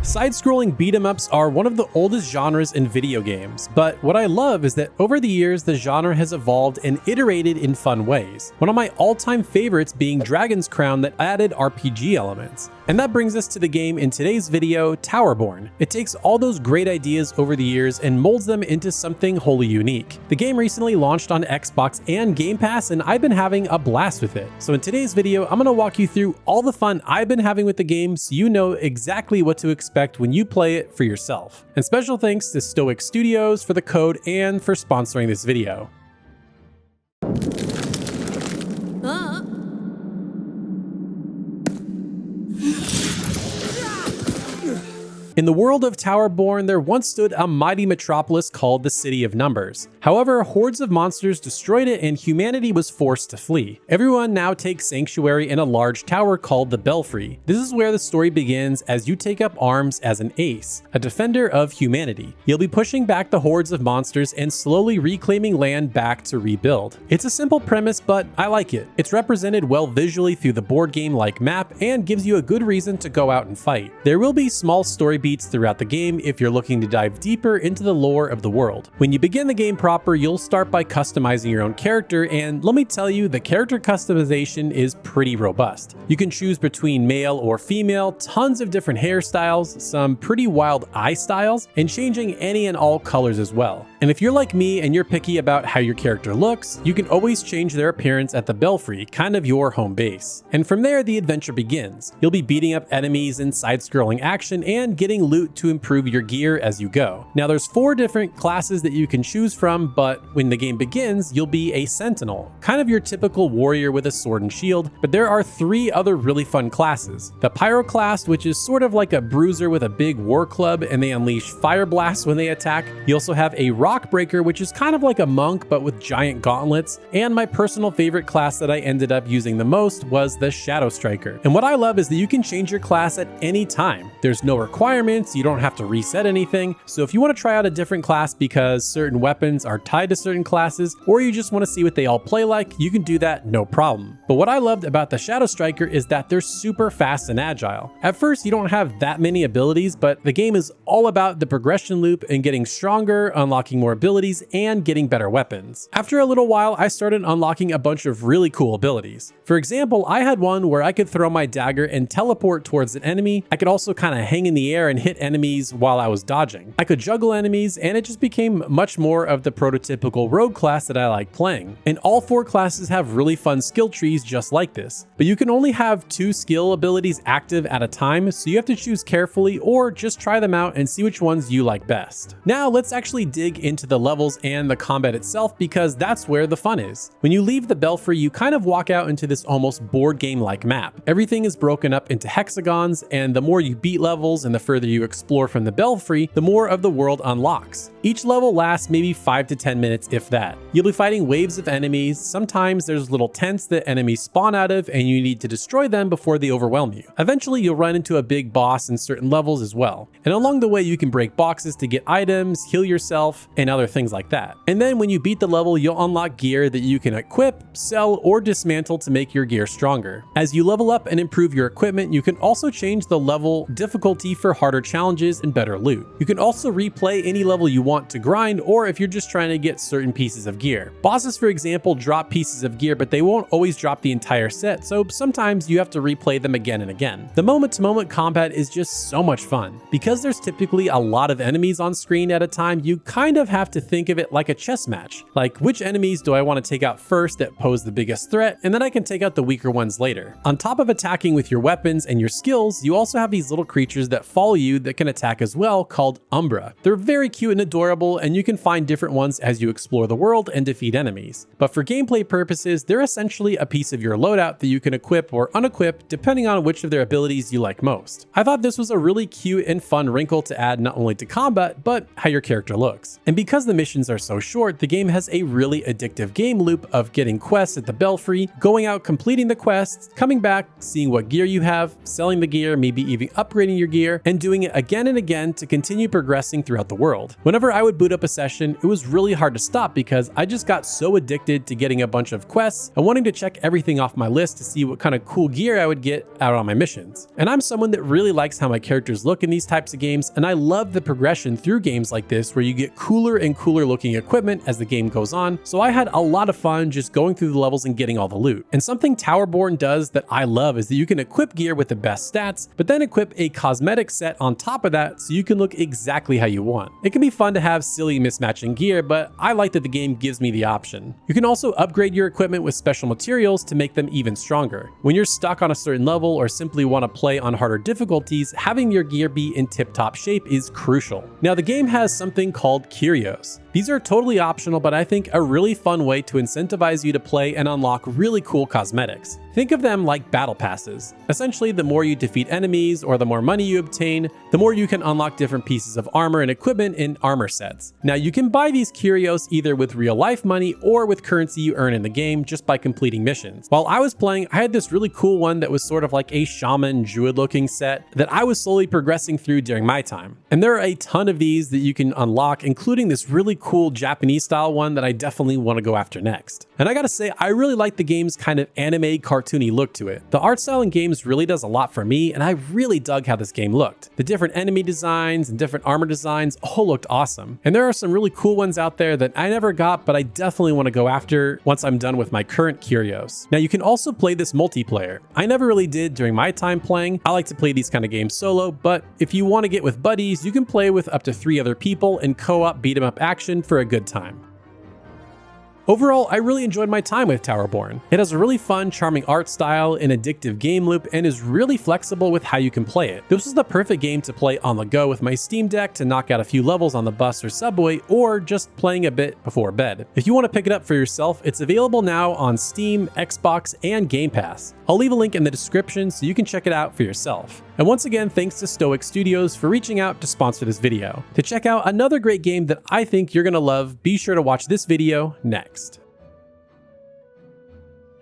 Side-scrolling beat-em-ups are one of the oldest genres in video games, but what I love is that over the years the genre has evolved and iterated in fun ways. One of my all-time favorites being Dragon's Crown that added RPG elements. And that brings us to the game in today's video, Towerborne. It takes all those great ideas over the years and molds them into something wholly unique. The game recently launched on Xbox and Game Pass, and I've been having a blast with it. So in today's video, I'm going to walk you through all the fun I've been having with the game so you know exactly what to expect when you play it for yourself. And special thanks to Stoic Studios for the code and for sponsoring this video. In the world of Towerborne, there once stood a mighty metropolis called the City of Numbers. However, hordes of monsters destroyed it and humanity was forced to flee. Everyone now takes sanctuary in a large tower called the Belfry. This is where the story begins as you take up arms as an ace, a defender of humanity. You'll be pushing back the hordes of monsters and slowly reclaiming land back to rebuild. It's a simple premise, but I like it. It's represented well visually through the board game-like map and gives you a good reason to go out and fight. There will be small story beats throughout the game if you're looking to dive deeper into the lore of the world. When you begin the game proper, you'll start by customizing your own character, and let me tell you, the character customization is pretty robust. You can choose between male or female, tons of different hairstyles, some pretty wild eye styles, and changing any and all colors as well. And if you're like me and you're picky about how your character looks, you can always change their appearance at the Belfry, kind of your home base. And from there, the adventure begins. You'll be beating up enemies in side-scrolling action and getting loot to improve your gear as you go. Now there's 4 different classes that you can choose from, but when the game begins, you'll be a sentinel, kind of your typical warrior with a sword and shield, but there are 3 other really fun classes. The pyro class, which is sort of like a bruiser with a big war club and they unleash fire blasts when they attack. You also have a rock breaker, which is kind of like a monk but with giant gauntlets, and my personal favorite class that I ended up using the most was the shadow striker. And what I love is that you can change your class at any time. There's no requirements, you don't have to reset anything, so if you want to try out a different class because certain weapons are tied to certain classes, or you just want to see what they all play like, you can do that no problem. But what I loved about the Shadow Striker is that they're super fast and agile. At first, you don't have that many abilities, but the game is all about the progression loop and getting stronger, unlocking more abilities, and getting better weapons. After a little while, I started unlocking a bunch of really cool abilities. For example, I had one where I could throw my dagger and teleport towards an enemy. I could also kind of hang in the air and hit enemies while I was dodging. I could juggle enemies, and it just became much more of the prototypical rogue class that I like playing. And all 4 classes have really fun skill trees just like this, but you can only have 2 skill abilities active at a time, so you have to choose carefully or just try them out and see which ones you like best. Now let's actually dig into the levels and the combat itself, because that's where the fun is. When you leave the Belfry, you kind of walk out into this almost board game-like map. Everything is broken up into hexagons, and the more you beat levels and the further you explore from the Belfry, the more of the world unlocks. Each level lasts maybe 5 to 10 minutes if that. You'll be fighting waves of enemies. Sometimes there's little tents that enemies spawn out of and you need to destroy them before they overwhelm you. Eventually you'll run into a big boss in certain levels as well. And along the way you can break boxes to get items, heal yourself, and other things like that. And then when you beat the level, you'll unlock gear that you can equip, sell, or dismantle to make your gear stronger. As you level up and improve your equipment, you can also change the level difficulty for harder challenges and better loot. You can also replay any level you want to grind, or if you're just trying to get certain pieces of gear. Bosses, for example, drop pieces of gear, but they won't always drop the entire set, so sometimes you have to replay them again and again. The moment-to-moment combat is just so much fun. Because there's typically a lot of enemies on screen at a time, you kind of have to think of it like a chess match. Like, which enemies do I want to take out first that pose the biggest threat, and then I can take out the weaker ones later. On top of attacking with your weapons and your skills, you also have these little creatures that follow you that can attack as well, called Umbra. They're very cute and adorable, and you can find different ones as you explore the world and defeat enemies. But for gameplay purposes, they're essentially a piece of your loadout that you can equip or unequip depending on which of their abilities you like most. I thought this was a really cute and fun wrinkle to add not only to combat, but how your character looks. And And because the missions are so short, the game has a really addictive game loop of getting quests at the Belfry, going out completing the quests, coming back, seeing what gear you have, selling the gear, maybe even upgrading your gear, and doing it again and again to continue progressing throughout the world. Whenever I would boot up a session, it was really hard to stop because I just got so addicted to getting a bunch of quests and wanting to check everything off my list to see what kind of cool gear I would get out on my missions. And I'm someone that really likes how my characters look in these types of games, and I love the progression through games like this where you get cooler and cooler looking equipment as the game goes on, so I had a lot of fun just going through the levels and getting all the loot. And something Towerborne does that I love is that you can equip gear with the best stats, but then equip a cosmetic set on top of that so you can look exactly how you want. It can be fun to have silly mismatching gear, but I like that the game gives me the option. You can also upgrade your equipment with special materials to make them even stronger. When you're stuck on a certain level or simply want to play on harder difficulties, having your gear be in tip-top shape is crucial. Now, the game has something called curios. These are totally optional, but I think a really fun way to incentivize you to play and unlock really cool cosmetics. Think of them like battle passes. Essentially, the more you defeat enemies or the more money you obtain, the more you can unlock different pieces of armor and equipment in armor sets. Now, you can buy these curios either with real life money or with currency you earn in the game just by completing missions. While I was playing, I had this really cool one that was sort of like a shaman druid looking set that I was slowly progressing through during my time. And there are a ton of these that you can unlock, including this really cool Japanese style one that I definitely want to go after next. And I gotta say, I really like the game's kind of anime cartoony look to it. The art style in games really does a lot for me, and I really dug how this game looked. The different enemy designs and different armor designs all looked awesome. And there are some really cool ones out there that I never got, but I definitely want to go after once I'm done with my current curios. Now, you can also play this multiplayer. I never really did during my time playing. I like to play these kind of games solo, but if you want to get with buddies, you can play with up to 3 other people in co-op beat 'em up action for a good time. Overall, I really enjoyed my time with Towerborne. It has a really fun, charming art style, an addictive game loop, and is really flexible with how you can play it. This was the perfect game to play on the go with my Steam Deck to knock out a few levels on the bus or subway, or just playing a bit before bed. If you want to pick it up for yourself, it's available now on Steam, Xbox, and Game Pass. I'll leave a link in the description so you can check it out for yourself. And once again, thanks to Stoic Studios for reaching out to sponsor this video. To check out another great game that I think you're gonna love, be sure to watch this video next.